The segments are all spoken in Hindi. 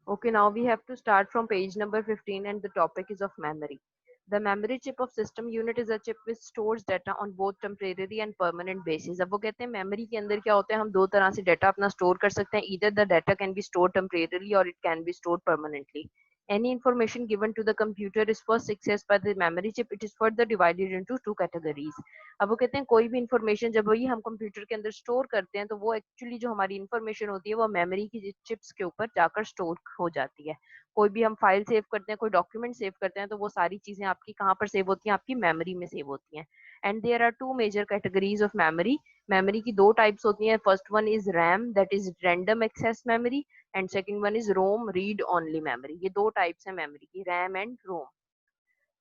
Okay, now we have to start from page number 15 and the topic is of memory. The memory chip of system unit is a chip which stores data on both temporary and permanent basis. अब वो कहते हैं मेमोरी के अंदर क्या होता है, हम दो तरह से डाटा अपना स्टोर कर सकते हैं. Either the data can be stored temporarily or it can be stored permanently. Any information given to the computer is first accessed by the memory chip. It is further divided into two categories. अब वो कहते हैं कोई भी इंफॉर्मेशन जब वही हम कंप्यूटर के अंदर स्टोर करते हैं तो वो एक्चुअली जो हमारी इंफॉर्मेशन होती है वो मेमोरी की चिप्स के ऊपर जाकर स्टोर हो जाती है. कोई भी हम फाइल सेव करते हैं, कोई डॉक्यूमेंट सेव करते हैं तो वो सारी चीजें आपकी कहाँ पर सेव होती हैं, आपकी मेमोरी में सेव होती हैं. And there are two major categories of memory. Memory की दो टाइप्स होती हैं. First one is RAM, that is random access memory, and second one is ROM, read only memory. ये दो टाइप्स है मेमोरी की, रैम एंड रोम.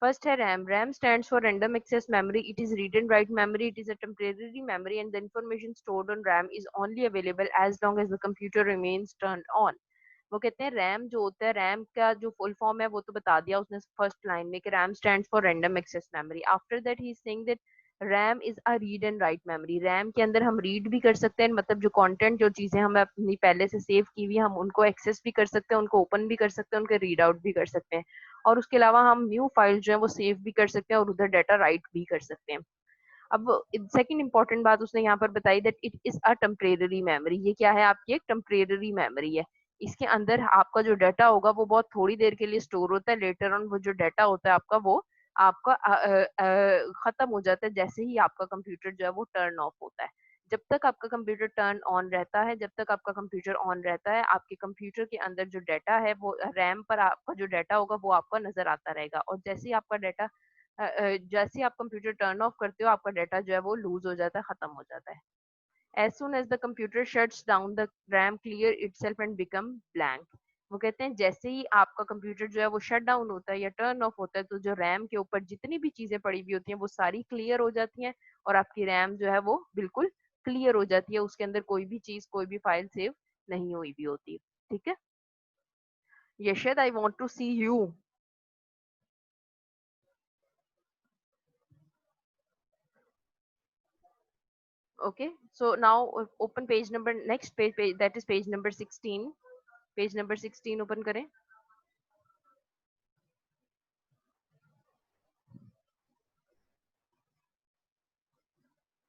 First है RAM. RAM stands for random access memory. It is read and write memory. It is a temporary memory and the information stored on RAM is only available as long as the computer remains turned on. वो कहते हैं रैम जो होता है, रैम का जो फुल फॉर्म है वो तो बता दिया उसने फर्स्ट लाइन में कि RAM stands for random access memory. After that he is saying that RAM is a read and write memory. RAM के अंदर हम रीड भी कर सकते हैं, मतलब जो कंटेंट जो चीजें हम अपनी पहले से सेव की हुई हम उनको एक्सेस भी कर सकते हैं, उनको ओपन भी कर सकते हैं, उनके रीड आउट भी कर सकते हैं. और उसके अलावा हम न्यू फाइल जो है वो सेव भी कर सकते हैं और उधर डाटा राइट भी कर सकते हैं. अब सेकंड इंपॉर्टेंट बात उसने यहाँ पर बताई that it is a temporary memory. ये क्या है, आपकी एक टेम्परेरी मेमोरी है. इसके अंदर आपका जो डाटा होगा वो बहुत थोड़ी देर के लिए स्टोर होता है. लेटर ऑन वो जो डाटा होता है आपका वो आपका खत्म हो जाता है जैसे ही आपका कंप्यूटर जो है वो टर्न ऑफ होता है. जब तक आपका कंप्यूटर टर्न ऑन रहता है, जब तक आपका कंप्यूटर ऑन रहता है, आपके कंप्यूटर के अंदर जो डाटा है वो रैम पर आपका जो डाटा होगा वो आपको नजर आता रहेगा. और जैसे ही आपका डाटा जैसे ही आप कंप्यूटर टर्न ऑफ करते हो आपका डाटा जो है वो लूज हो जाता है, खत्म हो जाता है. As soon as the computer shuts down the RAM clear itself and become blank. वो कहते हैं जैसे ही आपका कंप्यूटर जो है वो शट डाउन होता है या टर्न ऑफ होता है तो जो रैम के ऊपर जितनी भी चीजें पड़ी हुई होती हैं वो सारी क्लियर हो जाती हैं और आपकी रैम जो है वो बिल्कुल क्लियर हो जाती है. उसके अंदर कोई भी चीज, कोई भी फाइल सेव नहीं हुई भी होती. ठीक है. Yashad, I want to see you. Okay, so now open page number, next page, that is page number 16. Page number 16 open करें.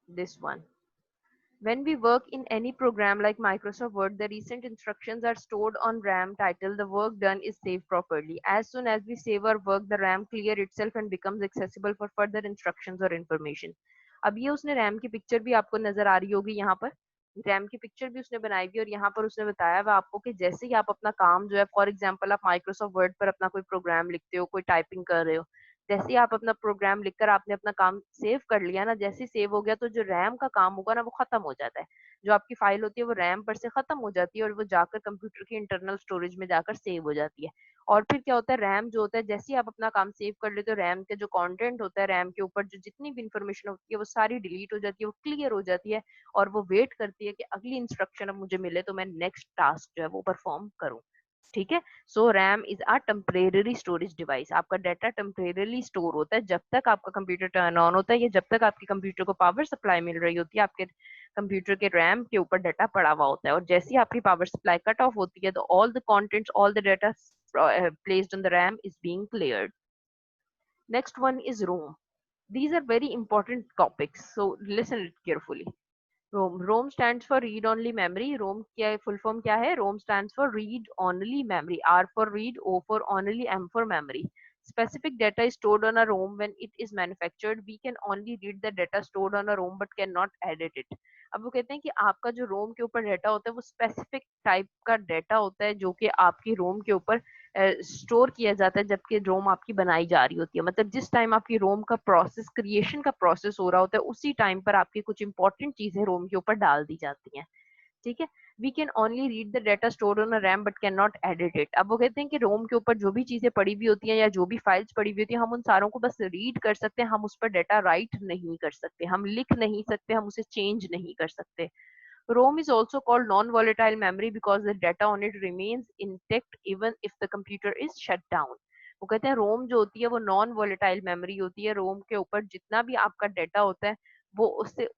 This one. When we work in any program like Microsoft Word, the recent instructions are stored on RAM title. The work done is saved properly. As soon as we save our work, the RAM clear itself and becomes accessible for further instructions or information. अब ये उसने रैम की पिक्चर भी आपको नजर आ रही होगी यहाँ पर. रैम की पिक्चर भी उसने बनाई हुई और यहाँ पर उसने बताया हुआ आपको कि जैसे ही आप अपना काम जो है, फॉर एग्जांपल आप माइक्रोसॉफ्ट वर्ड पर अपना कोई प्रोग्राम लिखते हो, कोई टाइपिंग कर रहे हो, जैसे ही आप अपना प्रोग्राम लिखकर आपने अपना काम सेव कर लिया ना, जैसे ही सेव हो गया तो जो रैम का काम होगा ना वो खत्म हो जाता है. जो आपकी फाइल होती है वो रैम पर से खत्म हो जाती है और वो जाकर कंप्यूटर की इंटरनल स्टोरेज में जाकर सेव हो जाती है. और फिर क्या होता है, रैम जो होता है जैसे ही आप अपना काम सेव कर लेते हो, रैम के जो कंटेंट होता है, रैम के ऊपर जो जितनी भी इंफॉर्मेशन होती है वो सारी डिलीट हो जाती है, वो क्लियर हो जाती है और वो वेट करती है कि अगली इंस्ट्रक्शन अब मुझे मिले तो मैं नेक्स्ट टास्क जो है वो परफॉर्म करूँ. ठीक है. So RAM is a temporary storage device. आपका डाटा टेम्परेरी स्टोर होता है जब तक आपका कंप्यूटर टर्न ऑन होता है या जब तक आपके कंप्यूटर को पावर सप्लाई मिल रही होती है. आपके कंप्यूटर के रैम के ऊपर डाटा पड़ा हुआ होता है और जैसे ही आपकी पावर सप्लाई कट ऑफ होती है तो all the contents, all the data placed on the RAM is being cleared. Next one is ROM. These are very important topics, so listen it carefully. ROM. ROM stands for read only memory. ROM क्या full form क्या है? ROM stands for read only memory. R for read, O for only, M for memory. Specific data is stored on a ROM when it is manufactured. We can only read the data stored on a ROM but cannot edit it. अब वो कहते हैं कि आपका जो रोम के ऊपर डाटा होता है वो स्पेसिफिक टाइप का डाटा होता है जो कि आपकी रोम के ऊपर स्टोर किया जाता है जबकि रोम आपकी बनाई जा रही होती है. मतलब जिस टाइम आपकी रोम का प्रोसेस, क्रिएशन का प्रोसेस हो रहा होता है उसी टाइम पर आपकी कुछ इंपॉर्टेंट चीजें रोम के ऊपर डाल दी जाती हैं. ठीक है. We can only read the data stored on a RAM but can not edit it. अब वो कहते हैं कि रोम के ऊपर जो भी चीजें पड़ी हुई होती हैं या जो भी फाइल्स पड़ी हुई होती हैं हम उन सारों को बस रीड कर सकते हैं, हम उस पर डाटा राइट नहीं कर सकते, हम लिख नहीं सकते, हम उसे चेंज नहीं कर सकते. ROM is also called non-volatile memory because the data on it remains intact even if the computer is shut down. वो कहते हैं रोम जो होती है वो नॉन वोलेटाइल मेमोरी होती है. रोम के ऊपर जितना भी आपका डाटा होता है वो उससे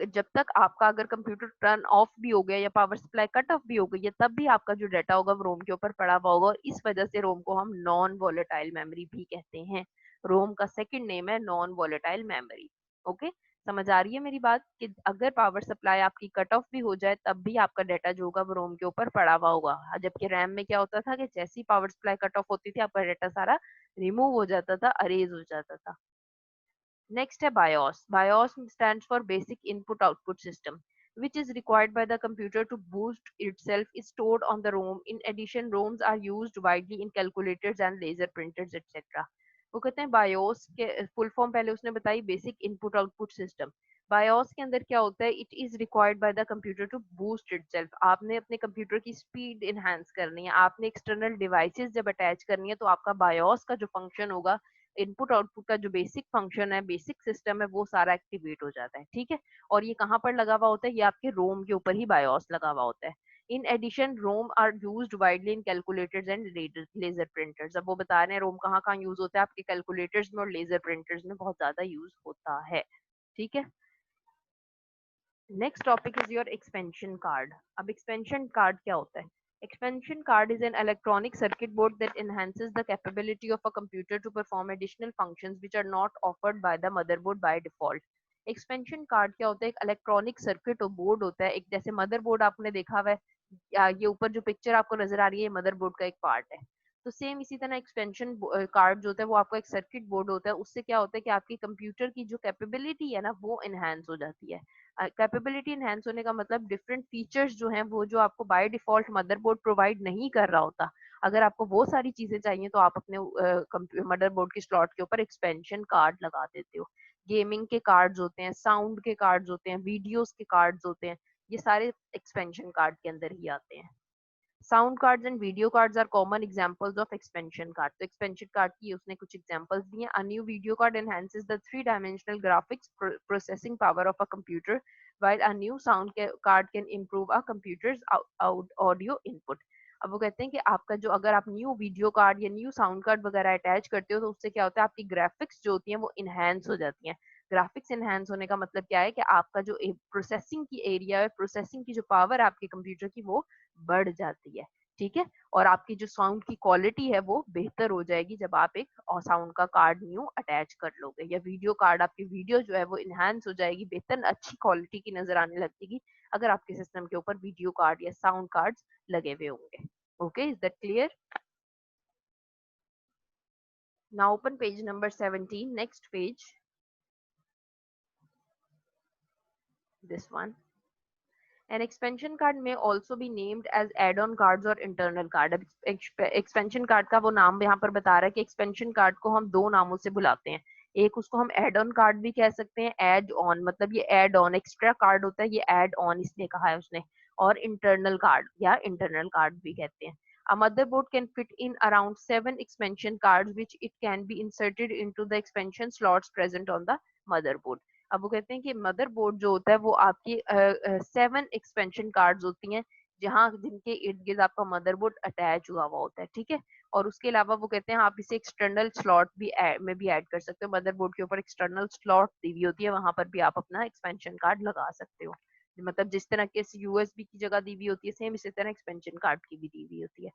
जब तक आपका अगर कंप्यूटर टर्न ऑफ भी हो गया या पावर सप्लाई कट ऑफ भी हो गई है, तब भी आपका जो डाटा होगा वो रोम के ऊपर पड़ा हुआ होगा, और इस वजह से रोम को हम नॉन वोलेटाइल मेमोरी भी कहते हैं। रोम का सेकंड नेम है नॉन वोलेटाइल मेमोरी। ओके, समझ आ रही है मेरी बात कि अगर पावर सप्लाई आपकी कट ऑफ भी हो जाए तब भी आपका डाटा जो होगा वो रोम के ऊपर पड़ा हुआ होगा। जबकि रैम में क्या होता था कि जैसी पावर सप्लाई कट ऑफ होती थी आपका डाटा सारा रिमूव हो जाता था, अरेज हो जाता था। Next है BIOS. BIOS stands for Basic Input Output System, which is required by the computer to boost itself is stored on the ROM. In addition, ROMs are used widely in calculators and laser printers, etc. वो कहते हैं BIOS के फुल फॉर्म पहले उसने बताई basic input output system. BIOS के अंदर क्या होता है, it is required by the computer to boost itself. आपने अपने कंप्यूटर की स्पीड इनहेंस करनी है, आपने एक्सटर्नल डिवाइसेस जब अटैच करनी है तो आपका BIOS का जो फंक्शन होगा, इनपुट आउटपुट का जो बेसिक फंक्शन है, बेसिक सिस्टम है, वो सारा एक्टिवेट हो जाता है। ठीक है, और ये कहाँ पर लगा हुआ होता है, ये आपके रोम के ऊपर ही बायोस लगा हुआ होता है। In addition ROM are used widely in calculators and laser printers. अब वो बता रहे हैं रोम कहाँ कहाँ यूज होता है, आपके कैलकुलेटर्स में और लेजर प्रिंटर्स में बहुत ज्यादा यूज होता है। ठीक है, next topic is your expansion card. अब एक्सपेंशन कार्ड क्या होता है? Expansion card is an electronic circuit board that enhances the capability of a computer to perform additional functions which are not offered by the motherboard by default. Expansion card क्या होता है? एक इलेक्ट्रॉनिक सर्किट बोर्ड होता है, एक जैसे मदरबोर्ड आपने देखा हुआ है, ये ऊपर जो पिक्चर आपको नजर आ रही है, मदरबोर्ड का एक पार्ट है। तो सेम इसी तरह एक्सपेंशन कार्ड जो होता है वो आपका एक सर्किट बोर्ड होता है। उससे क्या होता है कि आपकी कंप्यूटर की जो कैपेबिलिटी है ना वो इनहेंस हो जाती है। कैपेबिलिटी इनहेंस होने का मतलब डिफरेंट फीचर्स जो हैं वो जो आपको बाय डिफॉल्ट मदरबोर्ड प्रोवाइड नहीं कर रहा होता, अगर आपको वो सारी चीजें चाहिए तो आप अपने मदरबोर्ड की स्लॉट के ऊपर एक्सपेंशन कार्ड लगा देते हो। गेमिंग के कार्ड्स होते हैं, साउंड के कार्ड्स होते हैं, वीडियोस के कार्ड्स होते हैं, ये सारे एक्सपेंशन कार्ड के अंदर ही आते हैं। Sound cards and video cards are common examples of expansion card. तो एक्सपेंशन कार्ड की उसने कुछ एग्जांपल्स दिए हैं। A new video card enhances the three dimensional graphics processing power of a computer, while a new card can improve a computer's audio input. अब वो कहते हैं कि आपका जो अगर आप न्यू वीडियो कार्ड या न्यू साउंड कार्ड वगैरह अटैच करते हो तो उससे क्या होता है, आपकी ग्राफिक्स जो होती हैं वो इनहेंस हो जाती हैं। ग्राफिक्स इनहेंस होने का मतलब क्या है कि आपका जो प्रोसेसिंग की एरिया है, प्रोसेसिंग की जो पावर है आपके कंप्यूटर की, वो बढ़ जाती है। ठीक है, और आपकी जो साउंड की क्वालिटी है वो बेहतर हो जाएगी जब आप एक साउंड का कार्ड न्यू अटैच कर लोगे, या वीडियो कार्ड आपकी वीडियो जो है वो इनहेंस हो जाएगी, बेहतर अच्छी क्वालिटी की नजर आने लगेगी अगर आपके सिस्टम के ऊपर वीडियो कार्ड या साउंड कार्ड्स लगे हुए होंगे। Okay, is that clear? Now open page number 17, next page, this one. An expansion card may also be named as add-on cards or internal card. अब एक्सपेंशन कार्ड का वो नाम यहाँ पर बता रहा है कि एक्सपेंशन कार्ड को हम दो नामों से बुलाते हैं। एक उसको हम एड ऑन कार्ड भी कह सकते हैं, एड ऑन मतलब ये एड ऑन एक्स्ट्रा कार्ड होता है, ये एड ऑन इसलिए कहा है उसने। और इंटरनल कार्ड या इंटरनल कार्ड भी कहते हैं। A motherboard can fit in around 7 expansion cards which it can be inserted into the expansion slots present on the motherboard. अब वो कहते हैं कि मदरबोर्ड जो होता है वो आपकी 7 एक्सपेंशन कार्ड्स होती हैं, जहाँ जिनके इर्द गिर्द आपका मदरबोर्ड अटैच हुआ हुआ होता है। ठीक है, और उसके अलावा वो कहते हैं आप इसे एक्सटर्नल स्लॉट भी में भी ऐड कर सकते हो। मदरबोर्ड के ऊपर एक्सटर्नल स्लॉट दी हुई होती है, वहां पर भी आप अपना एक्सपेंशन कार्ड लगा सकते हो। मतलब जिस तरह के यूएसबी की जगह दी हुई होती है, सेम इसी तरह एक्सपेंशन कार्ड की भी दी हुई होती है।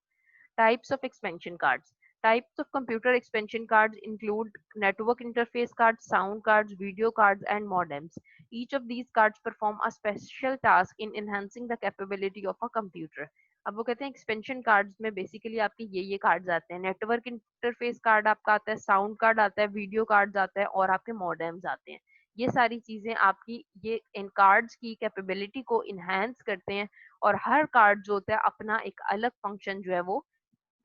Types of expansion cards. Types of computer expansion cards include network interface cards, sound cards, video cards, and modems. Each of these cards perform a special task in enhancing the capability of a computer. अब वो कहते हैं एक्सपेंशन कार्ड्स में बेसिकली आपके ये कार्ड्स आते हैं। नेटवर्क इंटरफेस कार्ड आपका आता है, साउंड कार्ड आता है, वीडियो कार्ड्स आता है, और आपके मॉडेम्स आते हैं। ये सारी चीजें आपकी ये इन कार्ड्स की कैपेबिलिटी को इनहेंस करते हैं, और हर कार्ड जो होता है अपना एक अलग फंक्शन जो है वो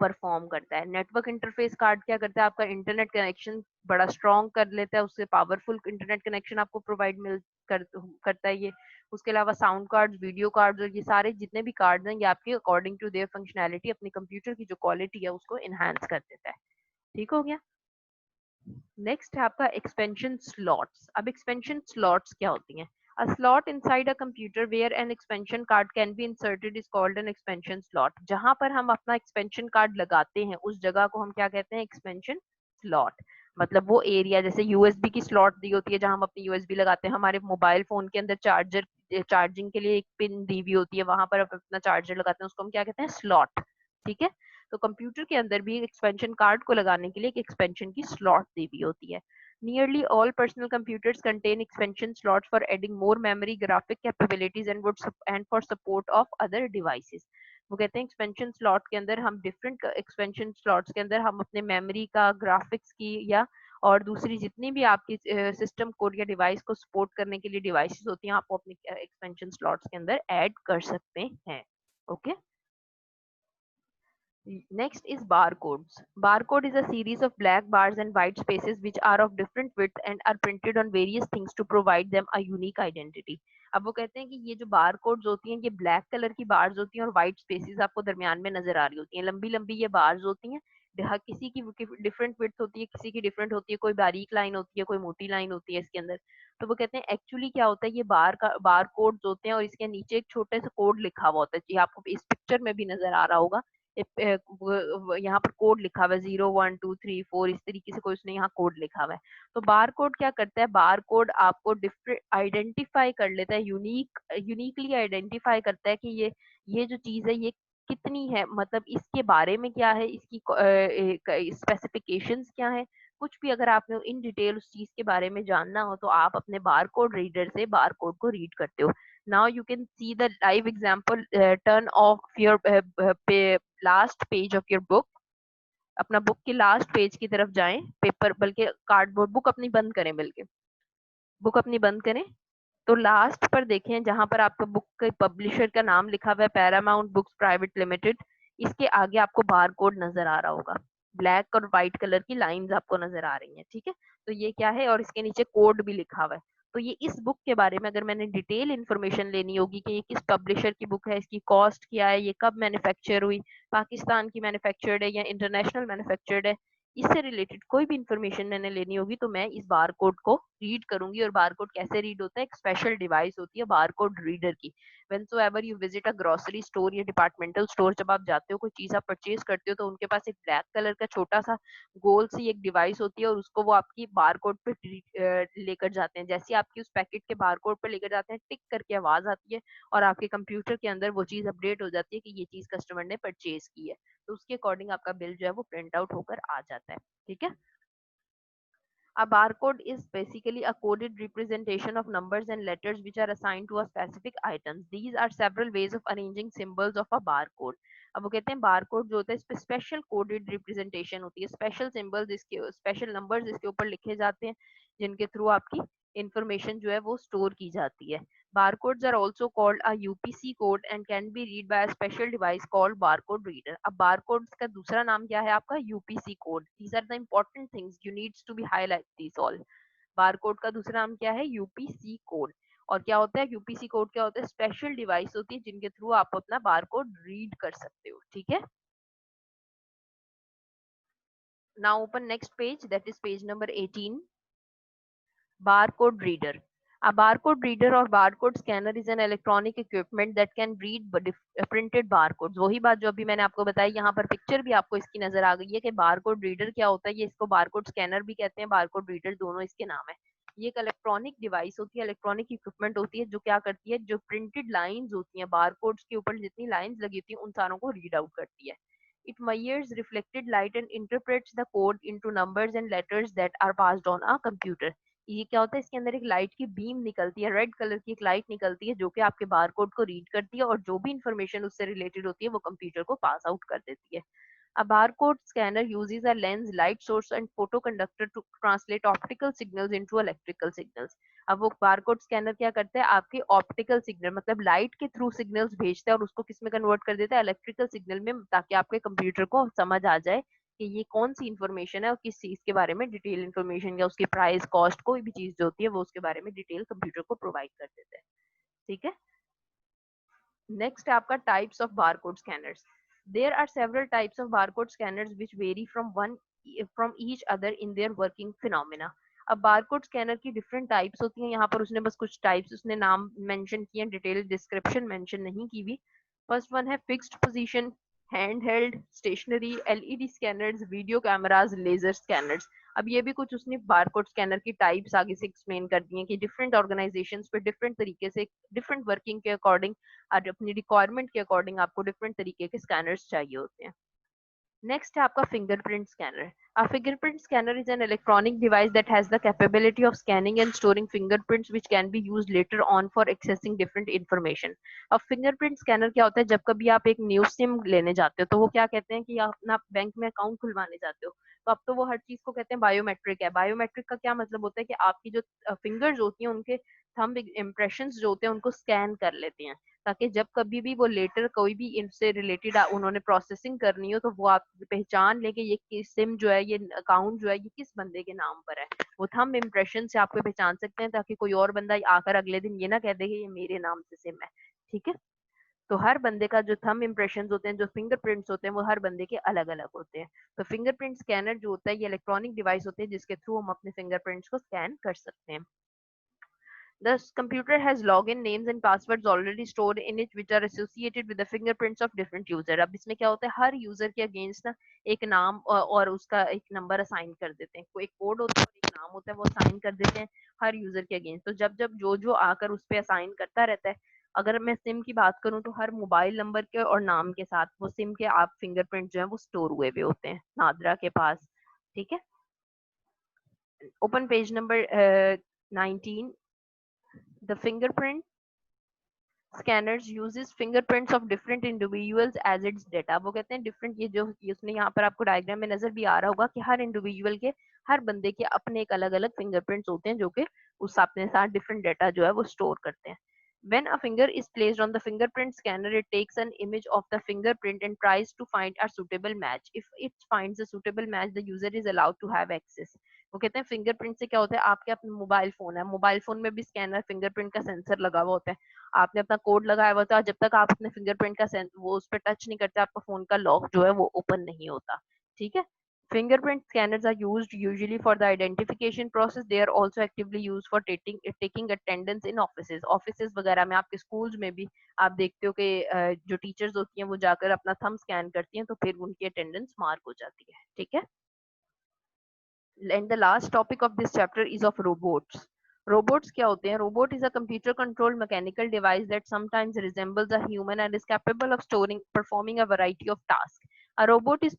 परफॉर्म करता है। नेटवर्क इंटरफेस कार्ड क्या करता है, आपका इंटरनेट कनेक्शन बड़ा स्ट्रॉन्ग कर लेता है, उससे पावरफुल इंटरनेट कनेक्शन आपको प्रोवाइड करता है ये। उसके अलावा साउंड कार्ड्स, वीडियो कार्ड्स और ये सारे जितने भी कार्ड्स हैं, ये आपके अकॉर्डिंग टू देयर फंक्शनैलिटी अपने कंप्यूटर की जो क्वालिटी है उसको इनहेंस कर देता है। ठीक हो गया? नेक्स्ट है आपका एक्सपेंशन स्लॉट्स। अब एक्सपेंशन स्लॉट्स क्या होती हैं? A slot inside a computer where an expansion card can be inserted is called an expansion slot. जहां पर हम अपना expansion card लगाते हैं उस जगह को हम क्या कहते हैं? expansion slot. मतलब वो एरिया, जैसे यूएसबी की स्लॉट दी होती है जहां हम अपनी यूएसबी लगाते हैं, हमारे मोबाइल फोन के अंदर चार्जिंग के लिए एक पिन दी हुई होती है, वहां पर आप अपना चार्जर लगाते हैं, उसको हम क्या कहते हैं, स्लॉट। ठीक है, तो कंप्यूटर के अंदर भी एक्सपेंशन कार्ड को लगाने के लिए एक एक्सपेंशन की स्लॉट दी हुई होती है। Nearly all personal computers contain expansion slots for adding more memory, graphic capabilities, and for support of other devices. वो कहते हैं एक्सपेंशन स्लॉट के अंदर हम डिफरेंट एक्सपेंशन स्लॉट्स के अंदर हम अपने मेमोरी का, ग्राफिक्स की, या और दूसरी जितनी भी आपकी सिस्टम कोड या डिवाइस को सपोर्ट करने के लिए डिवाइसेस होती हैं, आप अपने एक्सपेंशन स्लॉट्स के अंदर ऐड कर सकते हैं। Okay, next is barcodes. Barcode is a series of black bars and white spaces which are of different width and are printed on various things to provide them a unique identity. अब वो कहते हैं कि ये जो बार कोड्स होती हैं, ये ब्लैक कलर की बार्स होती हैं और व्हाइट स्पेसेस आपको दरमियान में नजर आ रही होती हैं। लंबी लंबी ये बार्स होती हैं, किसी की डिफरेंट विड्थ होती है, किसी की डिफरेंट होती है, कोई बारीक लाइन होती है, कोई मोटी लाइन होती है इसके अंदर। तो वो कहते हैं एक्चुअली क्या होता है, ये बार कोड्स होते हैं और इसके नीचे एक छोटे से कोड लिखा हुआ होता है, ये आपको इस पिक्चर में भी नजर आ रहा होगा। यहाँ पर कोड लिखा हुआ है 0 1 2 3 4, इस तरीके से कोई उसने यहाँ कोड लिखा हुआ है। तो बार कोड क्या करता है, बार कोड आपको डिफरेंट आइडेंटिफाई कर लेता है, यूनिकली आइडेंटिफाई करता है कि ये जो चीज है ये कितनी है, मतलब इसके बारे में क्या है, इसकी स्पेसिफिकेशंस क्या है। कुछ भी अगर आपने इन डिटेल उस चीज के बारे में जानना हो तो आप अपने बार कोड रीडर से बार कोड को रीड करते हो। Now you can see the live example. Turn off your last page of your book. अपना बुक के लास्ट पेज की तरफ जाएं, पेपर बल्कि कार्डबोर्ड, बुक अपनी बंद करें, बल्कि बुक अपनी बंद करें, तो लास्ट पर देखें जहां पर आपका बुक के पब्लिशर का नाम लिखा हुआ है, पैरामाउंट बुक्स प्राइवेट लिमिटेड। इसके आगे आपको बार कोड नजर आ रहा होगा, ब्लैक और व्हाइट कलर की लाइंस आपको नजर आ रही हैं। ठीक है, तो ये क्या है, और इसके नीचे कोड भी लिखा हुआ है। तो ये इस बुक के बारे में अगर मैंने डिटेल इन्फॉर्मेशन लेनी होगी कि ये किस पब्लिशर की बुक है, इसकी कॉस्ट क्या है, ये कब मैन्युफैक्चर हुई, पाकिस्तान की मैन्युफैक्चर्ड है या इंटरनेशनल मैन्युफैक्चर्ड है, इससे रिलेटेड कोई भी इंफॉर्मेशन मैंने लेनी होगी तो मैं इस बार कोड को रीड करूंगी। और बार कोड कैसे रीड होता है, एक स्पेशल डिवाइस होती है बार कोड रीडर की। Whensoever you visit a grocery store या डिपार्टमेंटल स्टोर, जब आप जाते हो कोई चीज आप परचेज करते हो, तो उनके पास एक ब्लैक कलर का छोटा सा गोल सी एक डिवाइस होती है और उसको वो आपकी बार कोड पे लेकर जाते हैं। जैसे आपकी उस पैकेट के बार कोड पे लेकर जाते हैं, टिक करके आवाज आती है और आपके कंप्यूटर के अंदर वो चीज अपडेट हो जाती है कि ये चीज कस्टमर ने परचेज की है। तो उसके अकॉर्डिंग आपका बिल जो है वो प्रिंट आउट होकर आ जाता है। ठीक है, a barcode is basically a coded representation of numbers and letters which are assigned to a specific item. These are several ways of arranging symbols of a barcode. अब वो कहते हैं बारकोड जो होता है इस पे स्पेशल कोडेड रिप्रेजेंटेशन होती है, स्पेशल सिंबल्स इसके, स्पेशल नंबर्स इसके ऊपर लिखे जाते हैं जिनके थ्रू आपकी इंफॉर्मेशन जो है वो स्टोर की जाती है। Barcodes are also called a UPC code and can be read by a special device called barcode reader. अब barcodes का दूसरा नाम क्या है आपका, UPC code. These are the important things you needs to be highlight these all. Barcode का दूसरा नाम क्या है, यूपीसी कोड। और क्या होता है यूपीसी कोड, क्या होता है, स्पेशल डिवाइस होती है जिनके थ्रू आप अपना बारकोड रीड कर सकते हो। ठीक है, now open next page, that is page number 18, barcode reader. A barcode reader or barcode scanner is an electronic equipment that can read printed barcodes. वही बात जो अभी मैंने आपको बताई, यहाँ पर पिक्चर भी आपको इसकी नजर आ गई है कि बारकोड रीडर क्या होता है। ये इसको बारकोड स्कैनर भी कहते हैं, बारकोड रीडर, दोनों इसके नाम है। ये एक इलेक्ट्रॉनिक डिवाइस होती है, इलेक्ट्रॉनिक इक्विपमेंट होती है जो क्या करती है, जो प्रिंटेड लाइंस होती हैं बारकोड्स के ऊपर जितनी लाइंस लगी होती हैं उन सारों को रीड आउट करती है। It measures reflected light and interprets the code into numbers and letters that are passed on a computer. ये क्या होता है, इसके अंदर एक लाइट की बीम निकलती है, रेड कलर की एक लाइट निकलती है जो कि आपके बारकोड को रीड करती है और जो भी इंफॉर्मेशन उससे रिलेटेड होती है वो कंप्यूटर को पास आउट कर देती है। A barcode scanner uses a lens, light source and photoconductor to translate optical signals into electrical signals. अब वो बारकोड स्कैनर क्या करता है, आपके ऑप्टिकल सिग्नल मतलब लाइट के थ्रू सिग्नल्स भेजता है और उसको किस में कन्वर्ट कर देता है, इलेक्ट्रिकल सिग्नल में, ताकि आपके कंप्यूटर को समझ आ जाए कि ये कौन सी इन्फॉर्मेशन है और किस चीज के बारे में डिटेल इन्फॉर्मेशन, या उसकी प्राइस, कॉस्ट, कोई भी चीज जो होती है वो उसके बारे में डिटेल कंप्यूटर को प्रोवाइड कर देता है। ठीक है, नेक्स्ट है आपका types of barcode scanners. There are several types of barcode scanners which vary from each other in their working phenomena. अब बारकोड स्कैनर की डिफरेंट टाइप्स होती हैं, यहाँ पर उसने बस कुछ टाइप्स उसने नाम मेंशन किए हैं, डिटेल डिस्क्रिप्शन मेंशन नहीं की हुई। फर्स्ट वन है fixed position, hand held, stationary, LED scanners, video cameras, laser scanners. अब ये भी कुछ उसने बारकोड स्कैनर की टाइप्स आगे से एक्सप्लेन कर दी हैं कि डिफरेंट ऑर्गेनाइजेशंस पे डिफरेंट तरीके से डिफरेंट वर्किंग के अकॉर्डिंग और अपनी रिक्वायरमेंट के अकॉर्डिंग आपको डिफरेंट तरीके के स्कैनर्स चाहिए होते हैं। नेक्स्ट है आपका fingerprint scanner. A fingerprint scanner is an electronic device that has the capability of scanning and storing fingerprints which can be used later on for accessing different information. अब फिंगरप्रिंट स्कैनर क्या होता है, जब कभी आप एक न्यू सिम लेने जाते हो तो वो क्या कहते हैं कि आप अपना बैंक में अकाउंट खुलवाने जाते हो, तो अब तो वो हर चीज को कहते हैं बायोमेट्रिक है। बायोमेट्रिक का क्या मतलब होता है कि आपकी जो फिंगर्स होती हैं उनके थंब इम्प्रेशंस जो होते हैं उनको स्कैन कर लेते हैं, ताकि जब कभी भी वो लेटर कोई भी इनसे रिलेटेड उन्होंने प्रोसेसिंग करनी हो तो वो आप पहचान ले कि ये किस सिम जो है, ये अकाउंट जो है ये किस बंदे के नाम पर है। वो थंब इम्प्रेशन से आपको पहचान सकते हैं, ताकि कोई और बंदा आकर अगले दिन ये ना कह दे कि ये मेरे नाम से सिम है। ठीक है, तो हर बंदे का जो थंब इम्प्रेशन होते हैं, जो फिंगरप्रिंट्स होते हैं, वो हर बंदे के अलग अलग होते हैं। तो फिंगरप्रिंट स्कैनर जो होता है ये इलेक्ट्रॉनिक डिवाइस होते हैं जिसके थ्रू हम अपने फिंगरप्रिंट्स को स्कैन कर सकते हैं। The computer has login names and passwords already stored in it which are associated with the fingerprints of different user। अब इसमें क्या होता है, हर यूजर के अगेंस्ट ना एक नाम और उसका एक नंबर असाइन कर देते हैं। कोई एक कोड होता है और एक नाम होता है, वो असाइन कर देते हैं हर यूजर के अगेंस्ट। तो जब जब जो जो आकर उस पर असाइन करता रहता है, अगर मैं सिम की बात करूं तो हर मोबाइल नंबर के और नाम के साथ वो सिम के आप फिंगरप्रिंट जो है वो स्टोर हुए हुए होते हैं नादरा के पास। ठीक है, open page number 19। The fingerprint scanners uses fingerprints of different individuals as its data। वो कहते हैं डिफरेंट, ये जो उसने यहाँ पर आपको डायग्राम में नजर भी आ रहा होगा कि हर इंडिविजुअल के, हर बंदे के अपने एक अलग अलग फिंगरप्रिंट्स होते हैं जो कि उस अपने साथ डिफरेंट डेटा जो है वो स्टोर करते हैं। When a finger is placed on the fingerprint scanner, it takes an image of the fingerprint and tries to find a suitable match. If it finds a suitable match, the user is allowed to have access। वो कहते हैं फिंगरप्रिंट से क्या होता है, आपके अपने मोबाइल फोन है, मोबाइल फोन में भी स्कैनर फिंगरप्रिंट का सेंसर लगा हुआ होता है। आपने अपना कोड लगाया हुआ था, जब तक आप अपने फिंगरप्रिंट का वो उस पर टच नहीं करते, आपका फोन का लॉक जो है वो ओपन नहीं होता। ठीक है, fingerprint scanners are used usually for the identification process। They are also actively used for taking attendance in offices। offices वगैरह में, आपके schools में भी आप देखते हो कि जो टीचर्स होती हैं वो जाकर अपना थंब स्कैन करती हैं तो फिर उनकी अटेंडेंस मार्क हो जाती है। ठीक है, and the last topic of this chapter is of robots। robots क्या होते हैं? robot is a computer controlled mechanical device that sometimes resembles a human and is capable of performing a variety of tasks। a robot is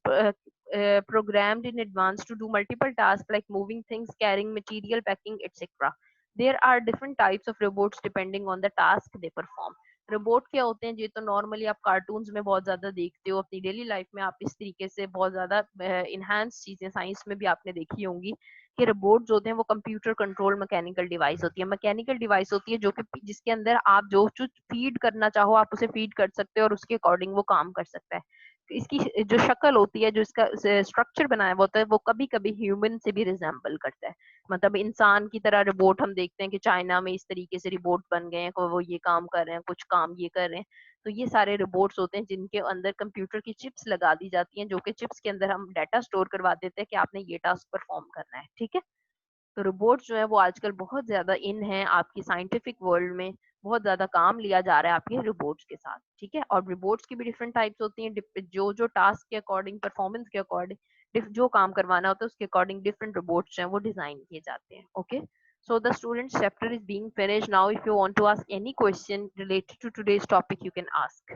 programmed in advance to do multiple tasks like moving things, carrying material, packing, etc। there are different types of robots depending on the task they perform। Robot क्या होते हैं? ये तो नॉर्मली आप कार्टून्स में बहुत ज्यादा देखते हो, अपनी डेली लाइफ में आप इस तरीके से बहुत ज्यादा इनहांस चीजें साइंस में भी आपने देखी होंगी कि रोबोट जो होते हैं वो कंप्यूटर कंट्रोल मैकेनिकल डिवाइस होती है। मैकेनिकल डिवाइस होती है जो कि जिसके अंदर आप जो कुछ फीड करना चाहो आप उसे फीड कर सकते हो और उसके अकॉर्डिंग वो काम कर सकता है। इसकी जो शक्ल होती है, जो इसका स्ट्रक्चर बनाया हुआ होता है, वो कभी कभी ह्यूमन से भी रिजेंबल करता है। मतलब इंसान की तरह रोबोट हम देखते हैं कि चाइना में इस तरीके से रोबोट बन गए हैं, वो ये काम कर रहे हैं, कुछ काम ये कर रहे हैं। तो ये सारे रोबोट्स होते हैं जिनके अंदर कंप्यूटर की चिप्स लगा दी जाती हैं, जो कि चिप्स के अंदर हम डाटा स्टोर करवा देते हैं कि आपने ये टास्क परफॉर्म करना है। ठीक है, तो रोबोट्स जो है वो आजकल बहुत ज्यादा इन है आपकी साइंटिफिक वर्ल्ड में, बहुत ज्यादा काम लिया जा रहा है आपके रोबोट्स के साथ। ठीक है, और रोबोट्स की भी डिफरेंट टाइप्स होती हैं, जो जो टास्क के अकॉर्डिंग, परफॉर्मेंस के अकॉर्डिंग, जो काम करवाना होता है उसके अकॉर्डिंग डिफरेंट रोबोट्स जो हैं वो डिजाइन किए जाते हैं। Okay, so the students chapter is being finished now। if you want to ask any question related to today's topic you can ask।